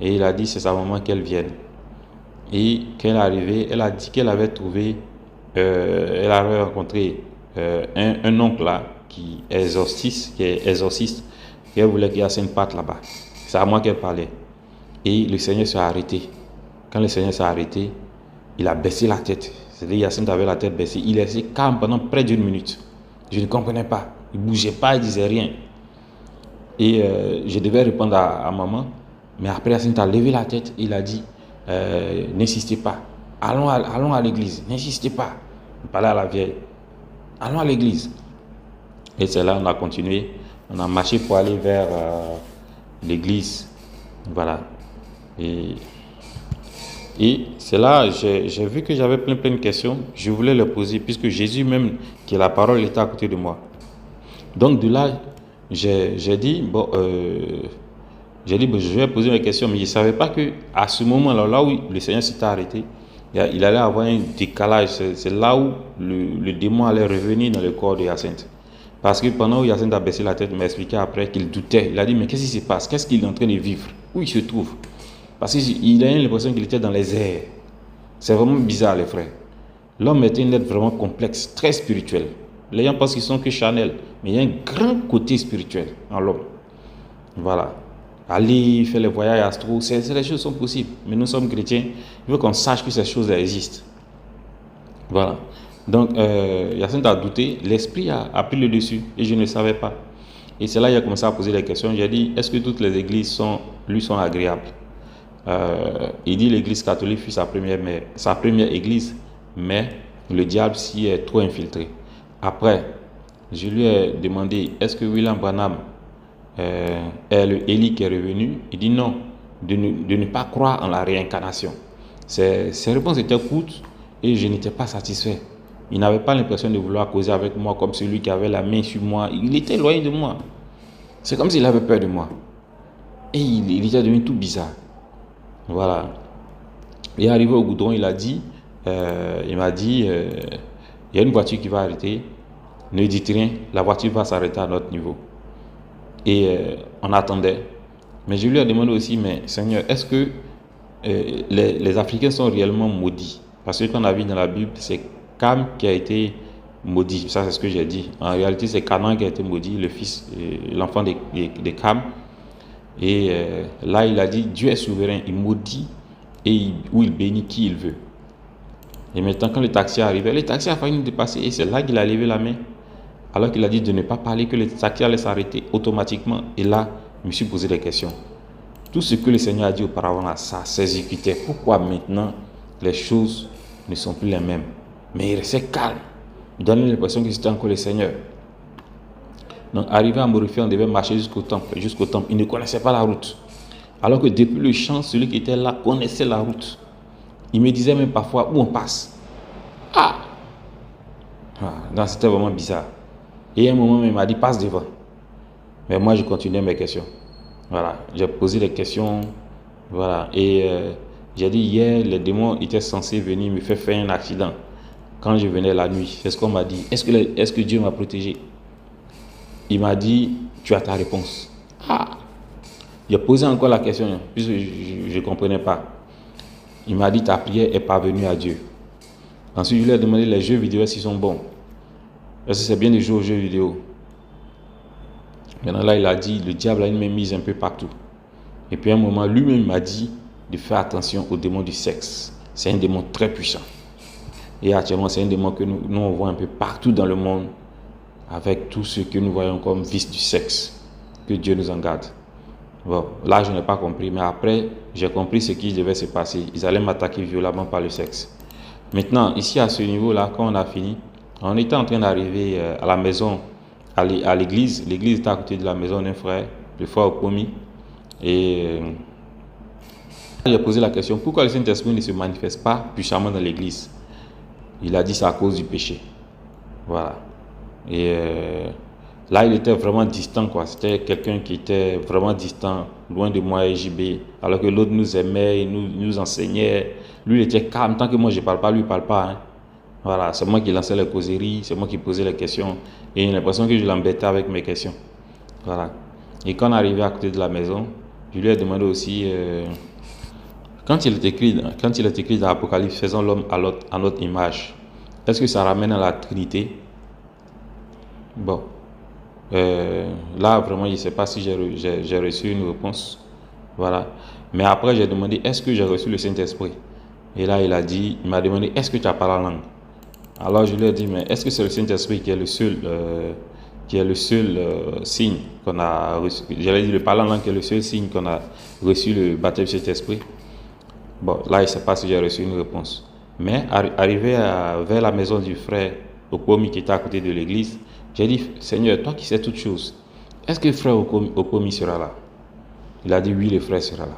et il a dit c'est sa maman qu'elle vienne. Et quand elle est arrivée, elle a dit qu'elle avait trouvé, elle avait rencontré un oncle là qui est exorciste, et elle voulait qu'il y ait une patte là-bas. C'est à moi qu'elle parlait. Et le Seigneur s'est arrêté. Quand le Seigneur s'est arrêté, il a baissé la tête. C'est-à-dire Hyacinthe avait la tête baissée. Il est resté calme pendant près d'une minute. Je ne comprenais pas. Il ne bougeait pas, il ne disait rien. Et je devais répondre à maman. Mais après, Hyacinthe a levé la tête. Il a dit, n'insistez pas. Allons à l'église. N'insistez pas. Il parlait à la vieille. Allons à l'église. Et c'est là on a continué. On a marché pour aller vers l'église. Voilà. Et c'est là, j'ai vu que j'avais plein de questions. Je voulais les poser, puisque Jésus même, qui est la parole, était à côté de moi. Donc de là, j'ai dit, je vais poser mes questions, mais je ne savais pas qu'à ce moment-là, là où le Seigneur s'était arrêté, il allait avoir un décalage. C'est là où le démon allait revenir dans le corps de Hyacinthe. Parce que pendant où Hyacinthe a baissé la tête, il m'a expliqué après qu'il doutait. Il a dit, mais qu'est-ce qui se passe? Qu'est-ce qu'il est en train de vivre? Où il se trouve? Parce qu'il a l'impression qu'il était dans les airs. C'est vraiment bizarre, les frères. L'homme était un être vraiment complexe, très spirituel. Les gens pensent qu'ils sont que charnels, mais il y a un grand côté spirituel en l'homme. Voilà. Aller faire les voyages astro, les choses sont possibles. Mais nous sommes chrétiens, il faut qu'on sache que ces choses existent. Voilà. Donc, Hyacinthe a douté, l'esprit a pris le dessus et je ne savais pas. Et c'est là qu'il a commencé à poser des questions. J'ai dit, est-ce que toutes les églises lui sont agréables? Il dit l'église catholique fut sa première église, mais le diable s'y est trop infiltré. Après, je lui ai demandé, est-ce que William Branham est le Élie qui est revenu? Il dit non, de ne pas croire en la réincarnation. Ses réponses étaient courtes et je n'étais pas satisfait. Il n'avait pas l'impression de vouloir causer avec moi comme celui qui avait la main sur moi. Il était loin de moi. C'est comme s'il avait peur de moi. Et il était devenu tout bizarre. Voilà. Et arrivé au goudron, il a dit, il m'a dit, il y a une voiture qui va arrêter, ne dites rien, la voiture va s'arrêter à notre niveau. Et on attendait. Mais je lui ai demandé aussi, mais Seigneur, est-ce que les Africains sont réellement maudits? Parce que quand on a vu dans la Bible, c'est Cam qui a été maudit. Ça, c'est ce que j'ai dit. En réalité, c'est Canaan qui a été maudit, le fils, l'enfant de Cam. Et là, il a dit, Dieu est souverain, il maudit ou il bénit qui il veut. Et maintenant, quand le taxi est arrivé, le taxi a failli nous dépasser et c'est là qu'il a levé la main. Alors qu'il a dit de ne pas parler, que le taxi allait s'arrêter automatiquement. Et là, je me suis posé des questions. Tout ce que le Seigneur a dit auparavant, là, ça s'exécutait. Pourquoi maintenant les choses ne sont plus les mêmes? Mais il restait calme. Il donnait l'impression que c'était encore le Seigneur. Donc, arrivé à Morifée, on devait marcher jusqu'au temple. Il ne connaissait pas la route. Alors que depuis le champ, celui qui était là connaissait la route. Il me disait même parfois où on passe. Donc c'était vraiment bizarre. Et à un moment, il m'a dit passe devant. Mais moi, je continuais mes questions. Voilà, j'ai posé des questions. Voilà, et j'ai dit hier, les démons étaient censés venir me faire un accident quand je venais la nuit. C'est ce qu'on m'a dit. Est-ce que Dieu m'a protégé? Il m'a dit, tu as ta réponse. J'ai posé encore la question, puisque je ne comprenais pas. Il m'a dit, ta prière est parvenue à Dieu. Ensuite, je lui ai demandé les jeux vidéo s'ils sont bons. Est-ce que c'est bien de jouer aux jeux vidéo? Maintenant, là, il a dit, le diable a une main mise un peu partout. Et puis, à un moment, lui-même m'a dit de faire attention au démon du sexe. C'est un démon très puissant. Et actuellement, c'est un démon que nous on voit un peu partout dans le monde, avec tout ce que nous voyons comme vice du sexe. Que Dieu nous en garde. Bon, là, je n'ai pas compris, mais après, j'ai compris ce qui devait se passer. Ils allaient m'attaquer violemment par le sexe. Maintenant, ici, à ce niveau-là, quand on a fini, on était en train d'arriver à la maison, à l'église. L'église était à côté de la maison d'un frère, le frère Opomi. Et j'ai posé la question, pourquoi le Saint-Esprit ne se manifeste pas puissamment dans l'église? Il a dit c'est à cause du péché. Voilà. Et là, il était vraiment distant, quoi. C'était quelqu'un qui était vraiment distant, loin de moi et JB. Alors que l'autre nous aimait, il nous enseignait. Lui, il était calme. Tant que moi, je ne parle pas, lui, il ne parle pas. Hein. Voilà, c'est moi qui lançais les causeries, c'est moi qui posais les questions. Et j'ai l'impression que je l'embêtais avec mes questions. Voilà. Et quand on arrivait à côté de la maison, je lui ai demandé aussi, quand il est écrit dans l'Apocalypse, faisons l'homme à notre image, est-ce que ça ramène à la Trinité? Bon. Là, vraiment, je ne sais pas si j'ai reçu une réponse. Voilà. Mais après, j'ai demandé, est-ce que j'ai reçu le Saint-Esprit? Et là, il m'a demandé, est-ce que tu as parlé la langue? Alors, je lui ai dit, mais est-ce que c'est le Saint-Esprit qui est le seul signe qu'on a reçu? J'allais dire, le parler en langue qui est le seul signe qu'on a reçu le baptême du Saint-Esprit. Bon, là, il ne sait pas si j'ai reçu une réponse. Mais arrivé vers la maison du frère Opomi qui était à côté de l'église, j'ai dit, Seigneur, toi qui sais toutes choses, est-ce que le frère Opomi sera là? Il a dit, oui, le frère sera là.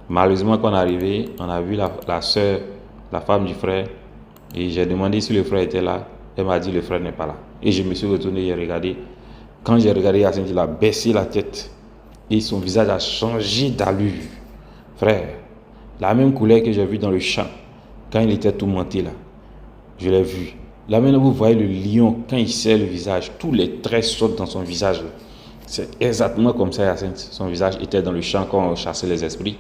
Malheureusement, quand on est arrivé, on a vu la soeur, la femme du frère, et j'ai demandé si le frère était là. Elle m'a dit, le frère n'est pas là. Et je me suis retourné et regardé. Quand j'ai regardé Yacine, il a baissé la tête. Et son visage a changé d'allure. Frère, la même couleur que j'ai vue dans le champ, quand il était tourmenté là, je l'ai vu. Là maintenant, vous voyez le lion, quand il serre le visage, tous les traits sautent dans son visage. C'est exactement comme ça, Yacine. Son visage était dans le champ quand on chassait les esprits.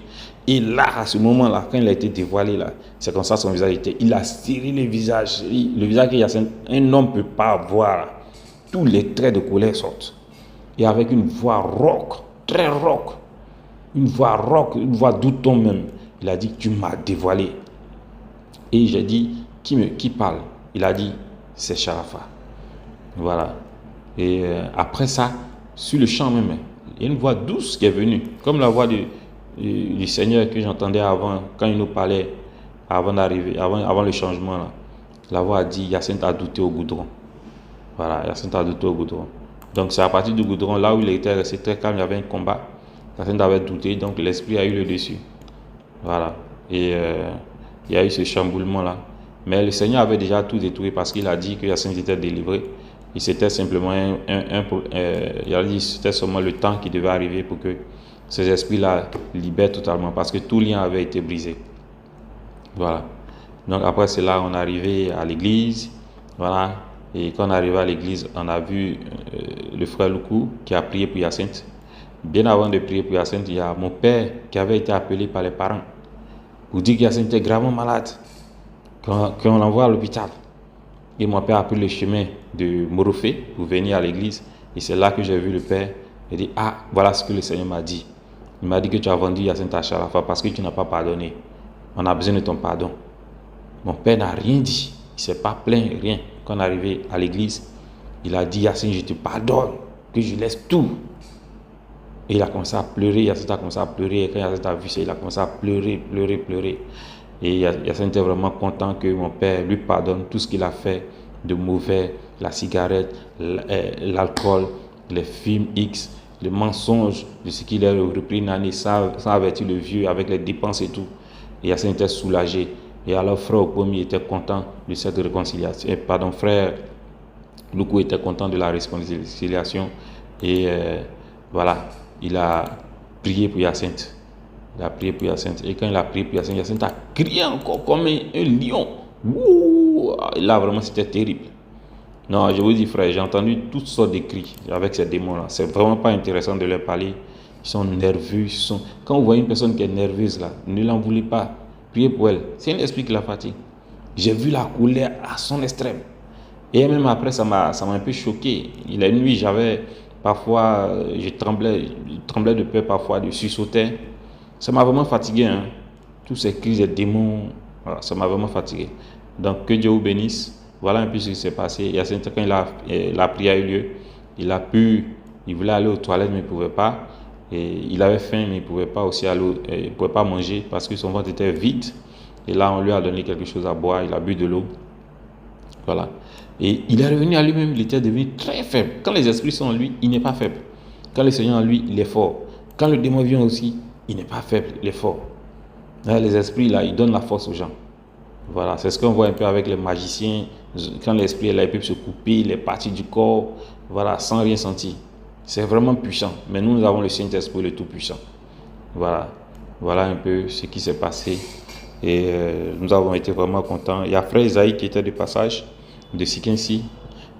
Et là, à ce moment-là, quand il a été dévoilé, là, c'est comme ça son visage était. Il a serré le visage. Le visage que Yacine, un homme ne peut pas voir. Là. Tous les traits de colère sortent. Et avec une voix rauque, très rauque. Une voix rauque, une voix douton même. Il a dit, tu m'as dévoilé. Et j'ai dit, qui parle? Il a dit, c'est Sharafa. Voilà. Et après ça, sur le champ même, il y a une voix douce qui est venue, comme la voix du Seigneur que j'entendais avant, quand il nous parlait, avant d'arriver, avant le changement. Là. La voix a dit, Yacine a douté au goudron. Voilà, Yacine a douté au goudron. Donc c'est à partir du goudron, là où il était resté très calme, il y avait un combat. Yacine avait douté, donc l'esprit a eu le dessus. Voilà. Et il y a eu ce chamboulement-là. Mais le Seigneur avait déjà tout détruit parce qu'il a dit que Yacine était délivré. Et c'était simplement il a dit c'était seulement le temps qui devait arriver pour que ces esprits-là libèrent totalement parce que tout lien avait été brisé. Voilà. Donc après cela, on est arrivé à l'église. Voilà. Et quand on est arrivé à l'église, on a vu le frère Loukou qui a prié pour Hyacinthe. Bien avant de prier pour Hyacinthe, il y a mon père qui avait été appelé par les parents pour dire qu'Hyacinthe était gravement malade, qu'on l'envoie à l'hôpital. Et mon père a pris le chemin de Morofé pour venir à l'église. Et c'est là que j'ai vu le père. Il dit, ah, voilà ce que le Seigneur m'a dit. Il m'a dit que tu as vendu Hyacinthe à Charafa parce que tu n'as pas pardonné. On a besoin de ton pardon. Mon père n'a rien dit. Il ne s'est pas plaint, rien. Quand on est arrivé à l'église, il a dit, Hyacinthe, je te pardonne, que je laisse tout. Et il a commencé à pleurer. Hyacinthe a commencé à pleurer. Et quand Hyacinthe a vu ça, il a commencé à pleurer. Et Hyacinthe était vraiment content que mon père lui pardonne tout ce qu'il a fait de mauvais, la cigarette, l'alcool, les films X, les mensonges, de ce qu'il a repris une année sans avertir le vieux avec les dépenses et tout. Et Hyacinthe était soulagé. Et alors frère Opomi était content de cette réconciliation. Frère Loukou était content de la réconciliation. Et voilà, il a prié pour Hyacinthe. Et quand il a prié pour Hyacinthe, Hyacinthe a crié encore comme un lion. Ouh, là, vraiment, c'était terrible. Non, je vous dis, frère, j'ai entendu toutes sortes de cris avec ces démons-là. C'est vraiment pas intéressant de leur parler. Ils sont nerveux. Quand vous voyez une personne qui est nerveuse, là, ne l'en voulez pas. Priez pour elle. C'est un esprit qui la fatigue. J'ai vu la colère à son extrême. Et même après, ça m'a un peu choqué. La nuit, parfois, je tremblais de peur, parfois, de sursauter. Ça m'a vraiment fatigué. Hein. Tous ces cris des démons, voilà, ça m'a vraiment fatigué. Donc, que Dieu vous bénisse. Voilà un peu ce qui s'est passé. Et à ce quand la prière a eu lieu, il voulait aller aux toilettes, mais il ne pouvait pas. Et il avait faim, mais il ne pouvait pas aussi il pouvait pas manger parce que son ventre était vide. Et là, on lui a donné quelque chose à boire. Il a bu de l'eau. Voilà. Et il est revenu à lui-même. Il était devenu très faible. Quand les esprits sont en lui, il n'est pas faible. Quand le Seigneur en lui, il est fort. Quand le démon vient aussi, il n'est pas faible, il est fort. Là, les esprits, là, ils donnent la force aux gens. Voilà, c'est ce qu'on voit un peu avec les magiciens. Quand l'esprit est là, il peut se couper les parties du corps, voilà, sans rien sentir. C'est vraiment puissant. Mais nous avons le Saint-Esprit, le Tout-Puissant. Voilà, voilà un peu ce qui s'est passé. Et nous avons été vraiment contents. Il y a frère Isaïe qui était de passage de Sikinsi,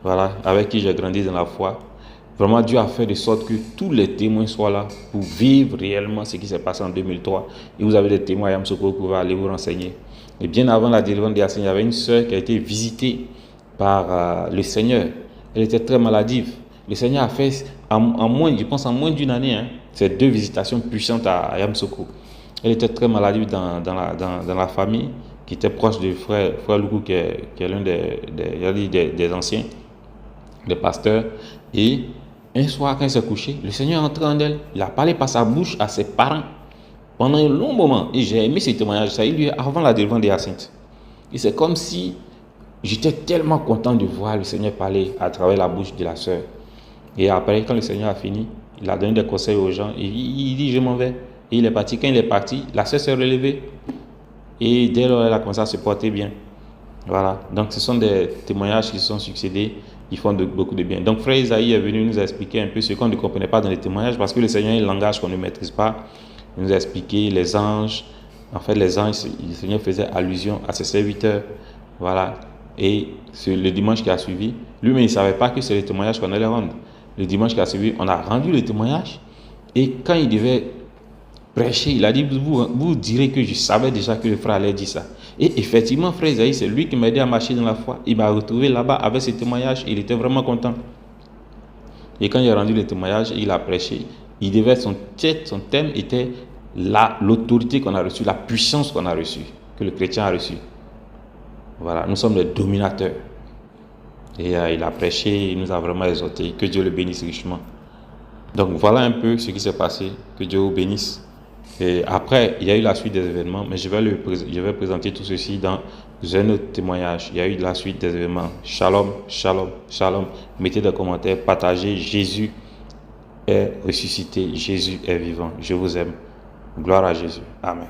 voilà, avec qui j'ai grandi dans la foi. Vraiment, Dieu a fait de sorte que tous les témoins soient là pour vivre réellement ce qui s'est passé en 2003. Et vous avez des témoins à Yamsoko, vous pouvez aller vous renseigner. Et bien avant la délivrance d'Hyacinthe, il y avait une sœur qui a été visitée par le Seigneur. Elle était très maladive. Le Seigneur a fait, en moins d'une année, hein, ces 2 visitations puissantes à Yamsoko. Elle était très maladive dans la famille, qui était proche de frère Loukou, qui est l'un des anciens, des pasteurs. Et un soir, quand elle s'est couchée, le Seigneur est entré en elle. Il a parlé par sa bouche à ses parents pendant un long moment. Et j'ai aimé ce témoignage. Ça a eu lieu avant la délivrance d'Hyacinthe. Et c'est comme si j'étais tellement content de voir le Seigneur parler à travers la bouche de la sœur. Et après, quand le Seigneur a fini, il a donné des conseils aux gens. Et il dit, je m'en vais. Et il est parti. Quand il est parti, la sœur s'est relevée. Et dès lors, elle a commencé à se porter bien. Voilà. Donc, ce sont des témoignages qui se sont succédés. Ils font beaucoup de bien. Donc, frère Isaïe est venu nous expliquer un peu ce qu'on ne comprenait pas dans les témoignages, parce que le Seigneur est un langage qu'on ne maîtrise pas. Il nous a expliqué les anges. En fait, les anges, le Seigneur faisait allusion à ses serviteurs. Voilà. Et le dimanche qui a suivi, lui-même, il ne savait pas que c'est le témoignage qu'on allait rendre. Le dimanche qui a suivi, on a rendu le témoignage. Et quand il devait prêcher, il a dit, vous direz que je savais déjà que le frère allait dire ça. Et effectivement, frère Isaïe, c'est lui qui m'a aidé à marcher dans la foi. Il m'a retrouvé là-bas avec ce témoignage. Il était vraiment content. Et quand il a rendu le témoignage, il a prêché. Son thème était l'autorité qu'on a reçue, la puissance qu'on a reçue, que le chrétien a reçue. Voilà, nous sommes les dominateurs. Et il a prêché, il nous a vraiment exhortés. Que Dieu le bénisse richement. Donc voilà un peu ce qui s'est passé. Que Dieu vous bénisse. Et après, il y a eu la suite des événements, mais je vais présenter tout ceci dans un autre témoignage. Il y a eu la suite des événements. Shalom, shalom, shalom. Mettez des commentaires, partagez. Jésus est ressuscité, Jésus est vivant. Je vous aime. Gloire à Jésus. Amen.